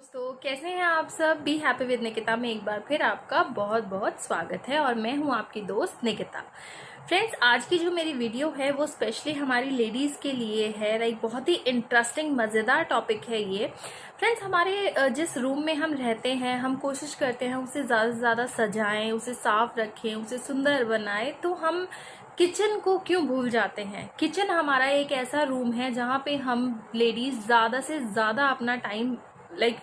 दोस्तों, कैसे हैं आप सब। बी हैप्पी विद निकिता में एक बार फिर आपका बहुत बहुत स्वागत है और मैं हूं आपकी दोस्त निकिता। फ्रेंड्स, आज की जो मेरी वीडियो है वो स्पेशली हमारी लेडीज़ के लिए है। लाइक बहुत ही इंटरेस्टिंग मज़ेदार टॉपिक है ये। फ्रेंड्स, हमारे जिस रूम में हम रहते हैं हम कोशिश करते हैं उसे ज़्यादा से ज़्यादा सजाएं, उसे साफ रखें, उसे सुंदर बनाएं। तो हम किचन को क्यों भूल जाते हैं। किचन हमारा एक ऐसा रूम है जहाँ पे हम लेडीज़ ज़्यादा से ज़्यादा अपना टाइम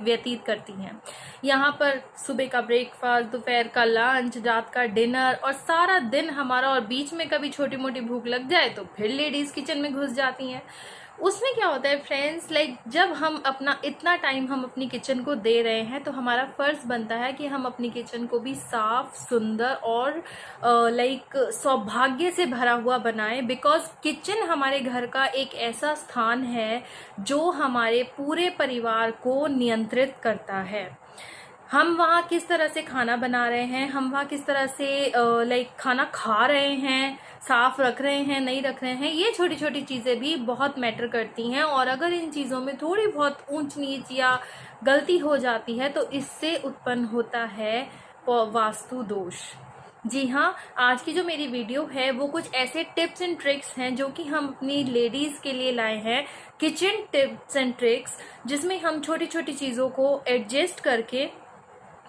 व्यतीत करती हैं। यहाँ पर सुबह का ब्रेकफास्ट, दोपहर का लंच, रात का डिनर और सारा दिन हमारा, और बीच में कभी छोटी मोटी भूख लग जाए तो फिर लेडीज किचन में घुस जाती हैं। उसमें क्या होता है फ्रेंड्स, जब हम अपना इतना टाइम हम अपनी किचन को दे रहे हैं तो हमारा फर्ज बनता है कि हम अपनी किचन को भी साफ, सुंदर और सौभाग्य से भरा हुआ बनाएं। बिकॉज किचन हमारे घर का एक ऐसा स्थान है जो हमारे पूरे परिवार को नियंत्रित करता है। हम वहाँ किस तरह से खाना बना रहे हैं, हम वहाँ किस तरह से खाना खा रहे हैं, साफ रख रहे हैं, नहीं रख रहे हैं, ये छोटी छोटी चीज़ें भी बहुत मैटर करती हैं। और अगर इन चीज़ों में थोड़ी बहुत ऊंच नीच या गलती हो जाती है तो इससे उत्पन्न होता है वास्तु दोष। जी हाँ, आज की जो मेरी वीडियो है वो कुछ ऐसे टिप्स एंड ट्रिक्स हैं जो कि हम अपनी लेडीज़ के लिए लाए हैं। किचन टिप्स एंड ट्रिक्स जिसमें हम छोटी छोटी चीज़ों को एडजस्ट करके,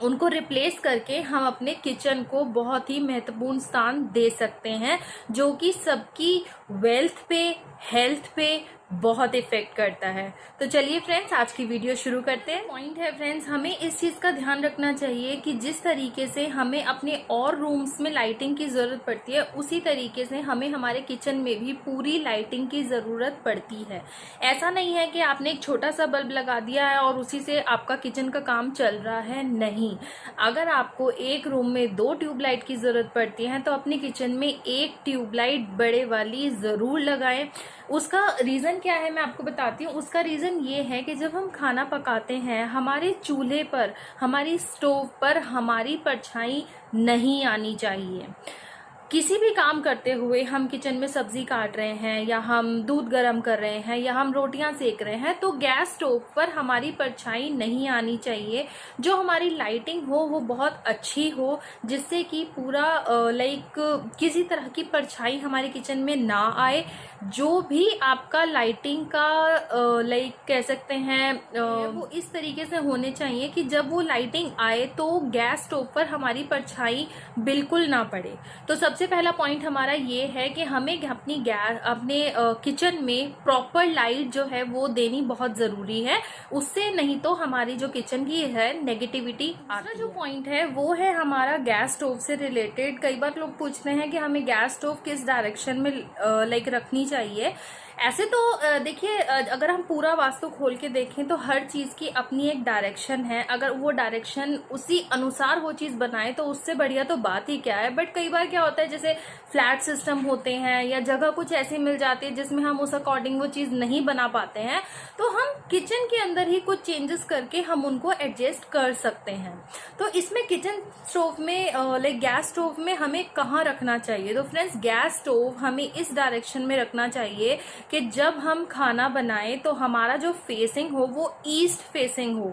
उनको रिप्लेस करके हम अपने किचन को बहुत ही महत्वपूर्ण स्थान दे सकते हैं, जो कि सबकी वेल्थ पे, हेल्थ पे बहुत इफेक्ट करता है। तो चलिए फ्रेंड्स, आज की वीडियो शुरू करते हैं। पॉइंट है फ्रेंड्स, हमें इस चीज़ का ध्यान रखना चाहिए कि जिस तरीके से हमें अपने और रूम्स में लाइटिंग की ज़रूरत पड़ती है उसी तरीके से हमें हमारे किचन में भी पूरी लाइटिंग की ज़रूरत पड़ती है। ऐसा नहीं है कि आपने एक छोटा सा बल्ब लगा दिया है और उसी से आपका किचन का काम चल रहा है। नहीं, अगर आपको एक रूम में 2 ट्यूबलाइट की ज़रूरत पड़ती है तो अपने किचन में एक ट्यूबलाइट बड़े वाली ज़रूर लगाएं। उसका रीज़न क्या है मैं आपको बताती हूँ। उसका रीज़न ये है कि जब हम खाना पकाते हैं हमारे चूल्हे पर, हमारी स्टोव पर हमारी परछाई नहीं आनी चाहिए। किसी भी काम करते हुए हम किचन में सब्जी काट रहे हैं या हम दूध गर्म कर रहे हैं या हम रोटियां सेक रहे हैं तो गैस स्टोव पर हमारी परछाई नहीं आनी चाहिए। जो हमारी लाइटिंग हो वो बहुत अच्छी हो, जिससे कि पूरा किसी तरह की परछाई हमारे किचन में ना आए। जो भी आपका लाइटिंग का कह सकते हैं वो इस तरीके से होने चाहिए कि जब वो लाइटिंग आए तो गैस स्टोव पर हमारी परछाई बिल्कुल ना पड़े। तो सबसे पहला पॉइंट हमारा ये है कि हमें अपने किचन में प्रॉपर लाइट जो है वो देनी बहुत ज़रूरी है। उससे नहीं तो हमारी जो किचन की है नेगेटिविटी आती है। जो पॉइंट है वो है हमारा गैस स्टोव से रिलेटेड। कई बार लोग पूछते हैं कि हमें गैस स्टोव किस डायरेक्शन में रखनी चाहिए। ऐसे तो देखिए, अगर हम पूरा वास्तु खोल के देखें तो हर चीज़ की अपनी एक डायरेक्शन है। अगर वो डायरेक्शन उसी अनुसार वो चीज़ बनाए तो उससे बढ़िया तो बात ही क्या है। बट कई बार क्या होता है, जैसे फ्लैट सिस्टम होते हैं या जगह कुछ ऐसी मिल जाती है जिसमें हम उस अकॉर्डिंग वो चीज़ नहीं बना पाते हैं, तो हम किचन के अंदर ही कुछ चेंजेस करके हम उनको एडजस्ट कर सकते हैं। तो इसमें किचन स्टोव में गैस स्टोव में हमें कहाँ रखना चाहिए। तो फ्रेंड्स, गैस स्टोव हमें इस डायरेक्शन में रखना चाहिए कि जब हम खाना बनाएं तो हमारा जो फेसिंग हो वो ईस्ट फेसिंग हो।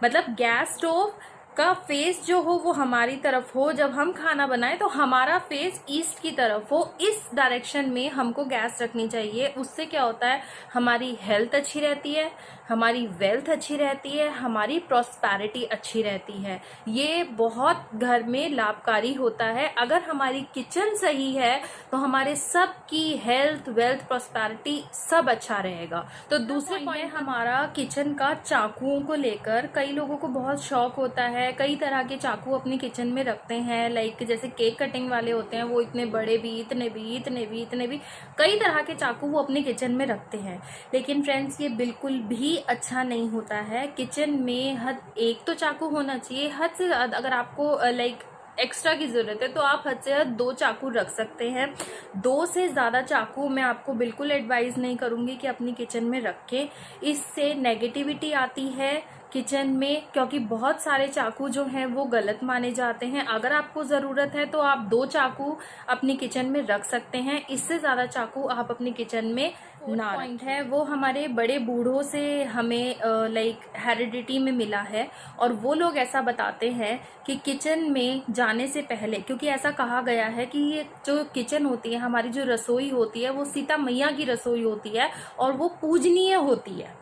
मतलब गैस स्टोव का फेस जो हो वो हमारी तरफ हो। जब हम खाना बनाएं तो हमारा फेस ईस्ट की तरफ हो। इस डायरेक्शन में हमको गैस रखनी चाहिए। उससे क्या होता है, हमारी हेल्थ अच्छी रहती है, हमारी वेल्थ अच्छी रहती है, हमारी प्रॉस्पेरिटी अच्छी रहती है। ये बहुत घर में लाभकारी होता है। अगर हमारी किचन सही है तो हमारे सबकी हेल्थ, वेल्थ, प्रॉस्पेरिटी सब अच्छा रहेगा। तो दूसरा पॉइंट हमारा किचन का चाकुओं को लेकर। कई लोगों को बहुत शौक होता है, कई तरह के चाकू अपने किचन में रखते हैं। जैसे केक कटिंग वाले होते हैं वो इतने बड़े भी, इतने भी कई तरह के चाकू वो अपने किचन में रखते हैं। लेकिन फ्रेंड्स, ये बिल्कुल भी अच्छा नहीं होता है। किचन में हद एक तो चाकू होना चाहिए। हद से ज्यादा अगर आपको एक्स्ट्रा की जरूरत है तो आप हद से हद 2 चाकू रख सकते हैं। 2 से ज्यादा चाकू मैं आपको बिल्कुल एडवाइज नहीं करूंगी कि अपनी किचन में रखें। इससे नेगेटिविटी आती है, किचन में, क्योंकि बहुत सारे चाकू जो हैं वो गलत माने जाते हैं। अगर आपको ज़रूरत है तो आप 2 चाकू अपनी किचन में रख सकते हैं, इससे ज़्यादा चाकू आप अपनी किचन में ना पॉइंट है वो हमारे बड़े बूढ़ों से हमें लाइक हेरिडिटी में मिला है। और वो लोग ऐसा बताते हैं कि किचन में जाने से पहले, क्योंकि ऐसा कहा गया है कि ये जो किचन होती है, हमारी जो रसोई होती है, वो सीता मैया की रसोई होती है और वो पूजनीय होती है।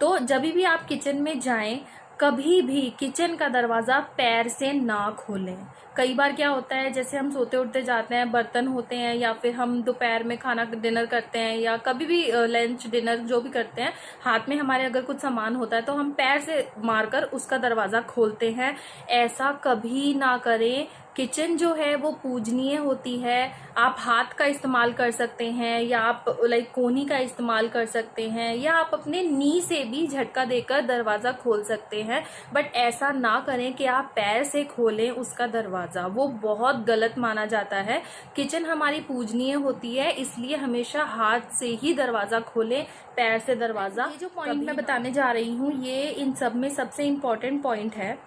तो जब भी आप किचन में जाएं, कभी भी किचन का दरवाज़ा पैर से ना खोलें। कई बार क्या होता है, जैसे हम सोते उठते जाते हैं, बर्तन होते हैं, या फिर हम दोपहर में खाना डिनर करते हैं, या कभी भी लंच डिनर जो भी करते हैं, हाथ में हमारे अगर कुछ सामान होता है तो हम पैर से मारकर उसका दरवाज़ा खोलते हैं। ऐसा कभी ना करें। किचन जो है वो पूजनीय होती है। आप हाथ का इस्तेमाल कर सकते हैं, या आप लाइक कोहनी का इस्तेमाल कर सकते हैं, या आप अपने नी से भी झटका देकर दरवाज़ा खोल सकते हैं। बट ऐसा ना करें कि आप पैर से खोलें उसका दरवाज़ा, वो बहुत गलत माना जाता है। किचन हमारी पूजनीय होती है, इसलिए हमेशा हाथ से ही दरवाज़ा खोलें, पैर से दरवाज़ा। ये जो पॉइंट मैं बताने जा रही हूँ, ये इन सब में सबसे इम्पॉर्टेंट पॉइंट है।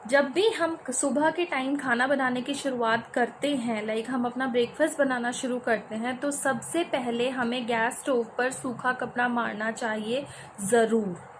जब भी हम सुबह के टाइम खाना बनाने की शुरुआत करते हैं, लाइक हम अपना ब्रेकफास्ट बनाना शुरू करते हैं, तो सबसे पहले हमें गैस स्टोव पर सूखा कपड़ा मारना चाहिए ज़रूर।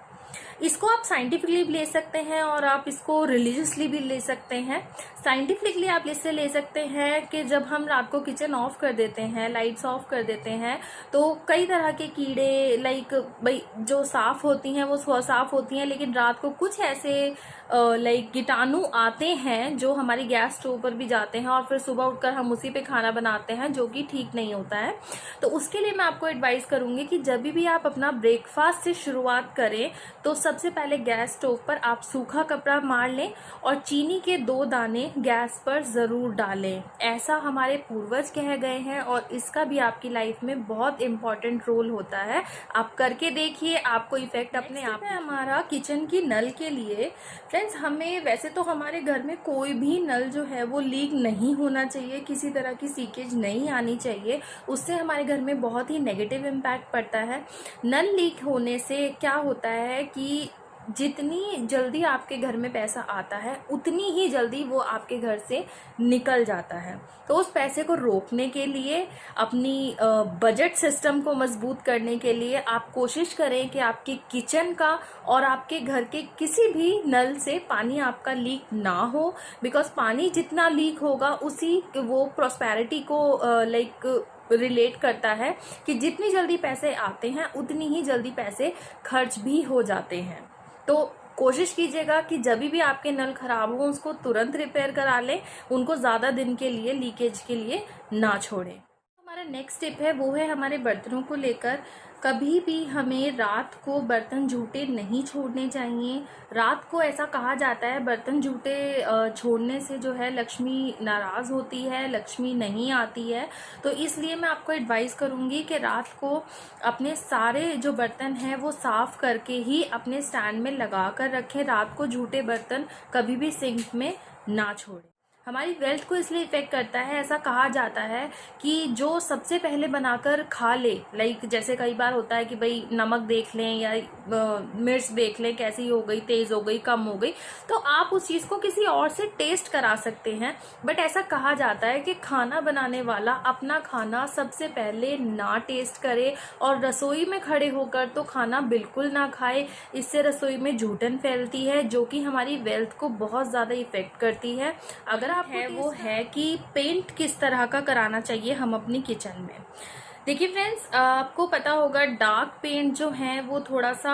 इसको आप साइंटिफिकली भी ले सकते हैं और आप इसको रिलीजियसली भी ले सकते हैं। साइंटिफिकली आप इससे ले सकते हैं कि जब हम रात को किचन ऑफ कर देते हैं, लाइट्स ऑफ कर देते हैं, तो कई तरह के कीड़े लाइक भाई जो साफ होती हैं वो साफ होती हैं, लेकिन रात को कुछ ऐसे लाइक कीटाणु आते हैं जो हमारी गैस स्टोव पर भी जाते हैं, और फिर सुबह उठकर हम उसी पे खाना बनाते हैं, जो कि ठीक नहीं होता है। तो उसके लिए मैं आपको एडवाइस करूंगी कि जब भी आप अपना ब्रेकफास्ट से शुरुआत करें, तो सबसे पहले गैस स्टोव पर आप सूखा कपड़ा मार लें और चीनी के 2 दाने गैस पर ज़रूर डालें। ऐसा हमारे पूर्वज कह गए हैं और इसका भी आपकी लाइफ में बहुत इम्पॉर्टेंट रोल होता है। आप करके देखिए, आपको इफेक्ट अपने आप है। हमारा किचन की नल के लिए फ्रेंड्स, हमें वैसे तो हमारे घर में कोई भी नल जो है वो लीक नहीं होना चाहिए, किसी तरह की लीकेज नहीं आनी चाहिए, उससे हमारे घर में बहुत ही नेगेटिव इम्पैक्ट पड़ता है। नल लीक होने से क्या होता है कि जितनी जल्दी आपके घर में पैसा आता है, उतनी ही जल्दी वो आपके घर से निकल जाता है। तो उस पैसे को रोकने के लिए, अपनी बजट सिस्टम को मजबूत करने के लिए आप कोशिश करें कि आपकी किचन का और आपके घर के किसी भी नल से पानी आपका लीक ना हो। बिकॉज पानी जितना लीक होगा, उसी वो प्रॉस्पेरिटी को लाइक रिलेट करता है कि जितनी जल्दी पैसे आते हैं उतनी ही जल्दी पैसे खर्च भी हो जाते हैं। तो कोशिश कीजिएगा कि जब भी आपके नल खराब हो उसको तुरंत रिपेयर करा लें, उनको ज़्यादा दिन के लिए लीकेज के लिए ना छोड़ें। हमारा नेक्स्ट टिप है वो है हमारे बर्तनों को लेकर। कभी भी हमें रात को बर्तन झूठे नहीं छोड़ने चाहिए। रात को ऐसा कहा जाता है बर्तन झूठे छोड़ने से जो है लक्ष्मी नाराज़ होती है, लक्ष्मी नहीं आती है। तो इसलिए मैं आपको एडवाइस करूंगी कि रात को अपने सारे जो बर्तन हैं वो साफ़ करके ही अपने स्टैंड में लगा कर रखें। रात को झूठे बर्तन कभी भी सिंक में ना छोड़ें। हमारी वेल्थ को इसलिए इफेक्ट करता है। ऐसा कहा जाता है कि जो सबसे पहले बनाकर खा ले, लाइक जैसे कई बार होता है कि भाई नमक देख लें या मिर्च देख लें कैसी हो गई, तेज हो गई, कम हो गई, तो आप उस चीज़ को किसी और से टेस्ट करा सकते हैं। बट ऐसा कहा जाता है कि खाना बनाने वाला अपना खाना सबसे पहले ना टेस्ट करे और रसोई में खड़े होकर तो खाना बिल्कुल ना खाए। इससे रसोई में जूठन फैलती है जो कि हमारी वेल्थ को बहुत ज़्यादा इफेक्ट करती है। अगर आप है वो है कि पेंट किस तरह का कराना चाहिए हम अपनी किचन में। देखिए फ्रेंड्स, आपको पता होगा डार्क पेंट जो है वो थोड़ा सा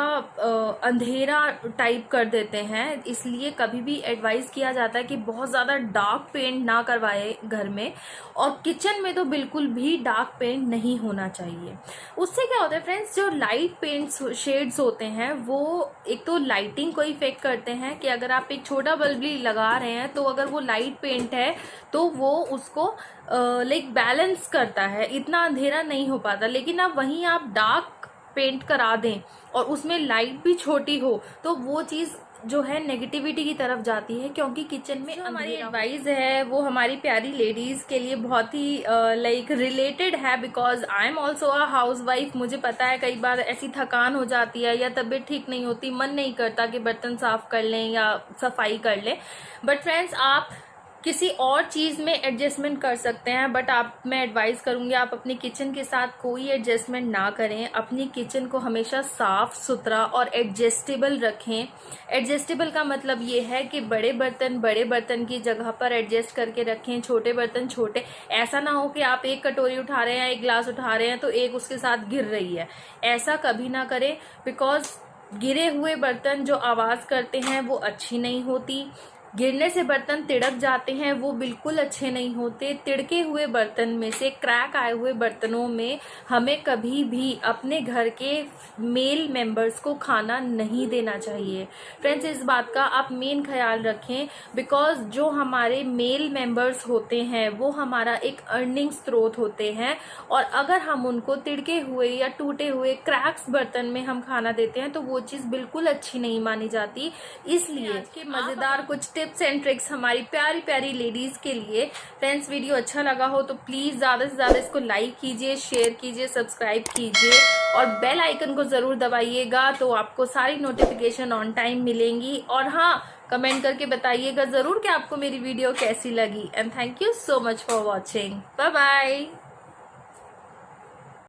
अंधेरा टाइप कर देते हैं, इसलिए कभी भी एडवाइस किया जाता है कि बहुत ज़्यादा डार्क पेंट ना करवाए घर में, और किचन में तो बिल्कुल भी डार्क पेंट नहीं होना चाहिए। उससे क्या होता है फ्रेंड्स, जो लाइट पेंट्स शेड्स होते हैं वो एक तो लाइटिंग को इफेक्ट करते हैं कि अगर आप एक छोटा बल्ब भी लगा रहे हैं तो अगर वो लाइट पेंट है तो वो उसको लाइक बैलेंस करता है, इतना अंधेरा नहीं हो पाता। लेकिन अब वहीं आप डार्क पेंट करा दें और उसमें लाइट भी छोटी हो तो वो चीज़ जो है नेगेटिविटी की तरफ जाती है, क्योंकि किचन में हमारी एडवाइस है वो हमारी प्यारी लेडीज के लिए बहुत ही लाइक रिलेटेड है, because I am also a house wife. मुझे पता है कई बार ऐसी थकान हो जाती है या तबीयत ठीक नहीं होती, मन नहीं करता कि बर्तन साफ कर लें या सफाई कर लें। बट फ्रेंड्स, आप किसी और चीज़ में एडजस्टमेंट कर सकते हैं, बट मैं एडवाइस करूंगी आप अपनी किचन के साथ कोई एडजस्टमेंट ना करें। अपनी किचन को हमेशा साफ सुथरा और एडजस्टेबल रखें। एडजस्टेबल का मतलब ये है कि बड़े बर्तन की जगह पर एडजस्ट करके रखें, छोटे बर्तन छोटे। ऐसा ना हो कि आप एक कटोरी उठा रहे हैं, एक गिलास उठा रहे हैं तो एक उसके साथ गिर रही है। ऐसा कभी ना करें, बिकॉज गिरे हुए बर्तन जो आवाज़ करते हैं वो अच्छी नहीं होती। गिरने से बर्तन तिड़क जाते हैं, वो बिल्कुल अच्छे नहीं होते। तिड़के हुए बर्तन में से, क्रैक आए हुए बर्तनों में हमें कभी भी अपने घर के मेल मेंबर्स को खाना नहीं देना चाहिए। फ्रेंड्स, इस बात का आप मेन ख्याल रखें, बिकॉज जो हमारे मेल मेंबर्स होते हैं वो हमारा एक अर्निंग स्रोत होते हैं, और अगर हम उनको तिड़के हुए या टूटे हुए क्रैक्स बर्तन में हम खाना देते हैं तो वो चीज़ बिल्कुल अच्छी नहीं मानी जाती। इसलिए आज के मज़ेदार कुछ टिप्स एंड ट्रिक्स हमारी प्यारी प्यारी लेडीज के लिए। फ्रेंड्स, वीडियो अच्छा लगा हो तो प्लीज ज्यादा से ज्यादा इसको लाइक कीजिए, शेयर कीजिए, सब्सक्राइब कीजिए और बेल आइकन को जरूर दबाइएगा, तो आपको सारी नोटिफिकेशन ऑन टाइम मिलेंगी। और हाँ, कमेंट करके बताइएगा जरूर कि आपको मेरी वीडियो कैसी लगी। And thank you so much for watching. Bye bye.